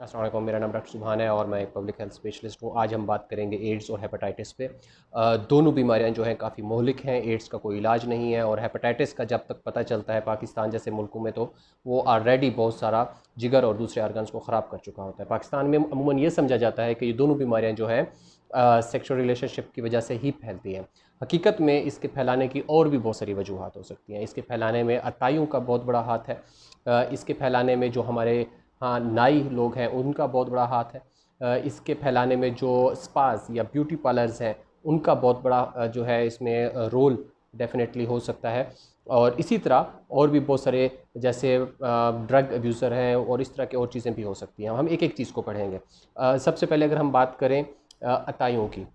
अस्सलाम वालेकुम, मेरा नाम डॉक्टर सुभान है और मैं एक पब्लिक हेल्थ स्पेशलिस्ट हूँ। आज हम बात करेंगे एड्स और हेपेटाइटिस पे। दोनों बीमारियाँ जो हैं काफ़ी मोहलिक हैं। एड्स का कोई इलाज नहीं है और हेपेटाइटिस का जब तक पता चलता है पाकिस्तान जैसे मुल्कों में, तो वो ऑलरेडी बहुत सारा जिगर और दूसरे आर्गन्स को ख़राब कर चुका होता है। पाकिस्तान में अमूमन ये समझा जाता है कि ये दोनों बीमारियाँ जो हैं सेक्सुअल रिलेशनशिप की वजह से ही फैलती हैं। हकीकत में इसके फैलाने की और भी बहुत सारी वजूहत हो सकती हैं। इसके फैलाने में अताइयों का बहुत बड़ा हाथ है। इसके फैलाने में जो हमारे हाँ नाई लोग हैं उनका बहुत बड़ा हाथ है। इसके फैलाने में जो स्पास या ब्यूटी पार्लर्स हैं उनका बहुत बड़ा जो है इसमें रोल डेफिनेटली हो सकता है। और इसी तरह और भी बहुत सारे जैसे ड्रग अब्यूज़र हैं और इस तरह की और चीज़ें भी हो सकती हैं। हम एक एक चीज़ को पढ़ेंगे। सबसे पहले अगर हम बात करें अताइयों की,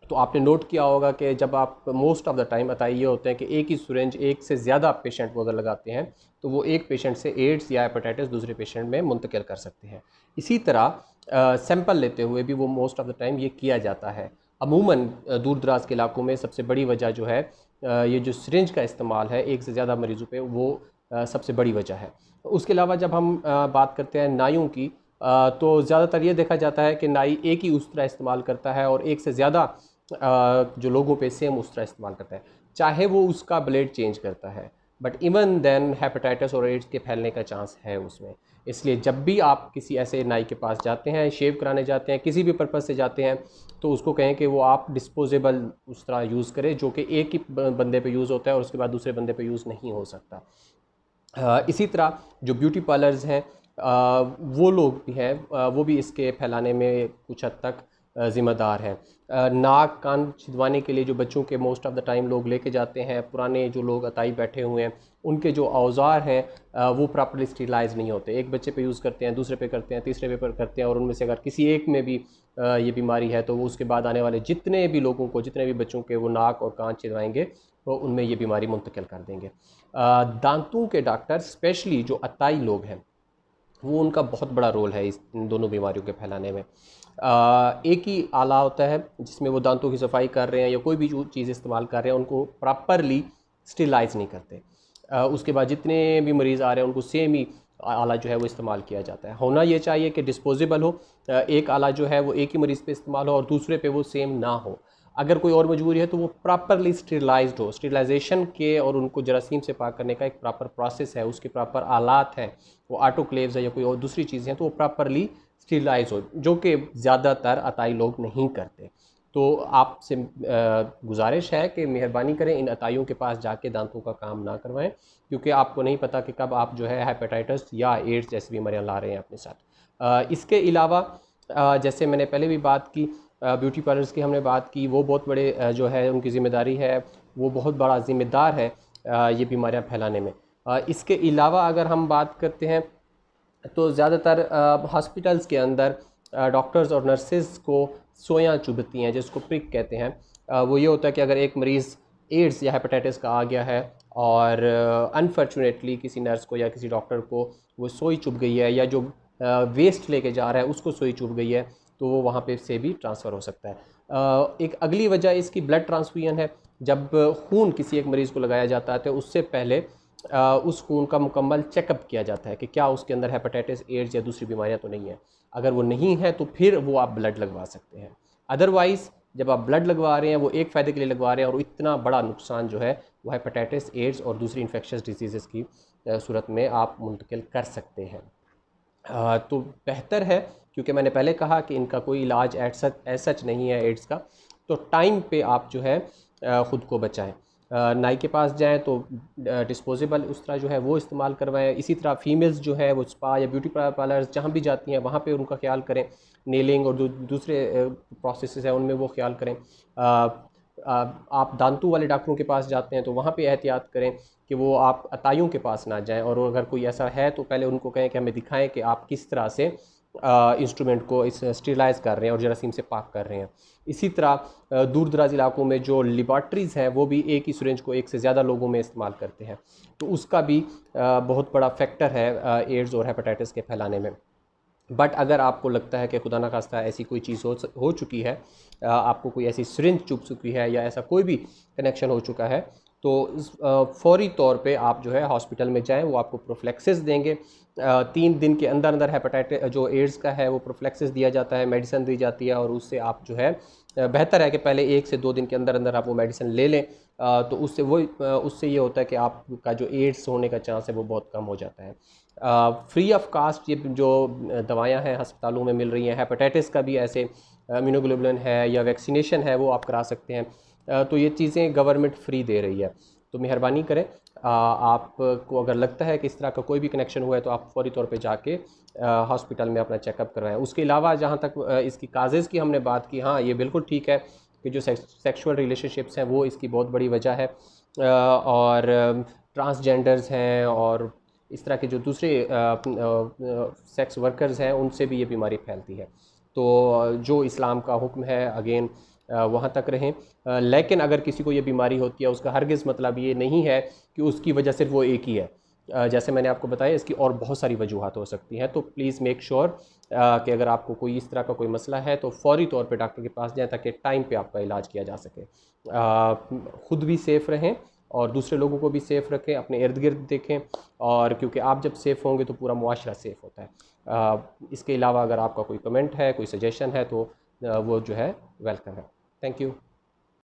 तो आपने नोट किया होगा कि जब आप मोस्ट ऑफ़ द टाइम अताई ये होते हैं कि एक ही सिरिंज एक से ज़्यादा पेशेंट को अगर लगाते हैं तो वो एक पेशेंट से एड्स या हेपेटाइटिस दूसरे पेशेंट में मुंतकिल कर सकते हैं। इसी तरह सैंपल लेते हुए भी वो मोस्ट ऑफ़ द टाइम ये किया जाता है। अमूमन दूर दराज के इलाकों में सबसे बड़ी वजह जो है ये जो सिरिंज का इस्तेमाल है एक से ज़्यादा मरीज़ों पे, वो सबसे बड़ी वजह है। उसके अलावा जब हम बात करते हैं नाइयों की, तो ज़्यादातर ये देखा जाता है कि नाई एक ही उस्तरा इस्तेमाल करता है और एक से ज़्यादा जो लोगों पे सेम उस्तरा इस्तेमाल करता है, चाहे वो उसका ब्लेड चेंज करता है, बट इवन देन हेपेटाइटिस और एड्स के फैलने का चांस है उसमें। इसलिए जब भी आप किसी ऐसे नाई के पास जाते हैं, शेव कराने जाते हैं, किसी भी पर्पज़ से जाते हैं, तो उसको कहें कि वो आप डिस्पोजेबल उस्तरा यूज़ करें जो कि एक ही बंदे पे यूज़ होता है और उसके बाद दूसरे बंदे पे यूज़ नहीं हो सकता। इसी तरह जो ब्यूटी पार्लर्स हैं, वो लोग भी हैं, वो भी इसके फैलाने में कुछ हद तक ज़िम्मेदार हैं। नाक कान छिदवाने के लिए जो बच्चों के मोस्ट ऑफ़ द टाइम लोग लेके जाते हैं, पुराने जो लोग अताई बैठे हुए हैं उनके जो औज़ार हैं वो प्रॉपर्ली स्टरलाइज नहीं होते। एक बच्चे पे यूज़ करते हैं, दूसरे पे करते हैं, तीसरे पे करते हैं और उनमें से अगर किसी एक में भी ये बीमारी है तो वो उसके बाद आने वाले जितने भी लोगों को, जितने भी बच्चों के वो नाक और कान छिदवाएंगे तो उनमें ये बीमारी मुंतकिल कर देंगे। दांतों के डॉक्टर स्पेशली जो अताई लोग हैं वो, उनका बहुत बड़ा रोल है इन दोनों बीमारियों के फैलाने में। एक ही आला होता है जिसमें वो दांतों की सफाई कर रहे हैं या कोई भी जो चीज़ इस्तेमाल कर रहे हैं उनको प्रॉपरली स्टरलाइज नहीं करते। उसके बाद जितने भी मरीज़ आ रहे हैं उनको सेम ही आला जो है वो इस्तेमाल किया जाता है। होना ये चाहिए कि डिस्पोजेबल हो, एक आला जो है वो एक ही मरीज़ पे इस्तेमाल हो और दूसरे पे वो सेम ना हो। अगर कोई और मजबूरी है तो वो प्रॉपरली स्टरलाइज्ड हो। स्टरलाइजेशन के और उनको जरासीम से पाक करने का एक प्रॉपर प्रोसेस है, उसके प्रॉपर आलात हैं, वो ऑटोक्लेव्स है या कोई और दूसरी चीज़ें हैं, तो वो प्रॉपरली स्टरलाइज हो, जो कि ज़्यादातर अताई लोग नहीं करते। तो आपसे गुजारिश है कि मेहरबानी करें इन अताइयों के पास जाके दांतों का काम ना करवाएं, क्योंकि आपको नहीं पता कि कब आप जो है हेपेटाइटिस या एड्स जैसी बीमारियां ला रहे हैं अपने साथ। इसके अलावा जैसे मैंने पहले भी बात की, ब्यूटी पार्लर्स की हमने बात की, वो बहुत बड़े जो है उनकी ज़िम्मेदारी है, वो बहुत बड़ा ज़िम्मेदार है ये बीमारियां फैलाने में। इसके अलावा अगर हम बात करते हैं तो ज़्यादातर हॉस्पिटल्स के अंदर डॉक्टर्स और नर्सेज़ को सुइयां चुभती हैं, जिसको प्रिक कहते हैं। वो ये होता है कि अगर एक मरीज़ एड्स या हेपेटाइटिस का आ गया है और अनफॉर्चुनेटली किसी नर्स को या किसी डॉक्टर को वो सुई चुभ गई है, या जो वेस्ट लेके जा रहा है उसको सुई चुभ गई है, तो वो वहाँ पे से भी ट्रांसफ़र हो सकता है। एक अगली वजह इसकी ब्लड ट्रांसफ्यूजन है। जब खून किसी एक मरीज़ को लगाया जाता है तो उससे पहले उस खून का मुकम्मल चेकअप किया जाता है कि क्या उसके अंदर हेपेटाइटिस, एड्स या दूसरी बीमारियां तो नहीं है। अगर वो नहीं है तो फिर वो आप ब्लड लगवा सकते हैं। अदरवाइज़ जब आप ब्लड लगवा रहे हैं वो एक फ़ायदे के लिए लगवा रहे हैं और इतना बड़ा नुकसान जो है वो हेपेटाइटिस, एड्स और दूसरी इन्फेक्शस डिजीज़ की सूरत में आप मुंतकिल कर सकते हैं। तो बेहतर है, क्योंकि मैंने पहले कहा कि इनका कोई इलाज एज सच नहीं है एड्स का, तो टाइम पे आप जो है ख़ुद को बचाएं। नाई के पास जाएं तो डिस्पोजेबल उस तरह जो है वो इस्तेमाल करवाएं। इसी तरह फीमेल्स जो है वो स्पा या ब्यूटी पार्लर्स जहाँ भी जाती हैं वहाँ पे उनका ख्याल करें। नेलिंग और दूसरे प्रोसेस हैं उनमें वो ख्याल करें। आप दांतों वाले डॉक्टरों के पास जाते हैं तो वहाँ पे एहतियात करें कि वो आप अताइयों के पास ना जाएं, और अगर कोई ऐसा है तो पहले उनको कहें कि हमें दिखाएं कि आप किस तरह से इंस्ट्रूमेंट को इस स्टरलाइज कर रहे हैं और जरासीम से पाक कर रहे हैं। इसी तरह दूर दराज इलाकों में जो लेबॉर्ट्रीज़ हैं वो भी एक ही सिरिंज को एक से ज़्यादा लोगों में इस्तेमाल करते हैं, तो उसका भी बहुत बड़ा फैक्टर है एड्स और हेपेटाइटिस के फैलाने में। बट अगर आपको लगता है कि खुदा ना खास्ता ऐसी कोई चीज़ हो चुकी है, आपको कोई ऐसी सिरिंज चुभ चुकी है या ऐसा कोई भी कनेक्शन हो चुका है, फ़ौरी तौर पे आप जो है हॉस्पिटल में जाएं, वो आपको प्रोफिलैक्सिस देंगे। 3 दिन के अंदर अंदर हेपेटाइटिस जो एड्स का है वो प्रोफिलैक्सिस दिया जाता है, मेडिसिन दी जाती है, और उससे आप जो है बेहतर है कि पहले 1 से 2 दिन के अंदर अंदर आप वो मेडिसिन ले लें। तो उससे ये होता है कि आपका जो एड्स होने का चांस है वो बहुत कम हो जाता है। फ्री ऑफ कास्ट ये जो दवाइयाँ हैं अस्पतालों में मिल रही हैं, हेपेटाइटिस का भी ऐसे इम्यूनोग्लोबुलिन है या वैक्सीनेशन है वो आप करा सकते हैं। तो ये चीज़ें गवर्नमेंट फ्री दे रही है। तो मेहरबानी करें, आपको अगर लगता है कि इस तरह का कोई भी कनेक्शन हुआ है तो आप फौरी तौर पे जाके हॉस्पिटल में अपना चेकअप करवाएं। उसके अलावा जहाँ तक इसकी काजेज़ की हमने बात की, हाँ ये बिल्कुल ठीक है कि जो सेक्सुअल रिलेशनशिप्स हैं वो इसकी बहुत बड़ी वजह है। और ट्रांसजेंडर्स हैं और इस तरह के जो दूसरे सेक्स वर्कर्स हैं उनसे भी ये बीमारी फैलती है। तो जो इस्लाम का हुक्म है अगेन वहाँ तक रहें। लेकिन अगर किसी को ये बीमारी होती है उसका हरगिज़ मतलब ये नहीं है कि उसकी वजह सिर्फ वो एक ही है। जैसे मैंने आपको बताया इसकी और बहुत सारी वजूहात हो सकती हैं। तो प्लीज़ मेक श्योर कि अगर आपको कोई इस तरह का कोई मसला है तो फ़ौरी तौर पे डॉक्टर के पास जाएं ताकि टाइम पे आपका इलाज किया जा सके। ख़ुद भी सेफ़ रहें और दूसरे लोगों को भी सेफ़ रखें, अपने इर्द गिर्द देखें, और क्योंकि आप जब सेफ़ होंगे तो पूरा मुआशरा सेफ़ होता है। इसके अलावा अगर आपका कोई कमेंट है, कोई सजेशन है तो वो जो है वेलकम है। Thank you.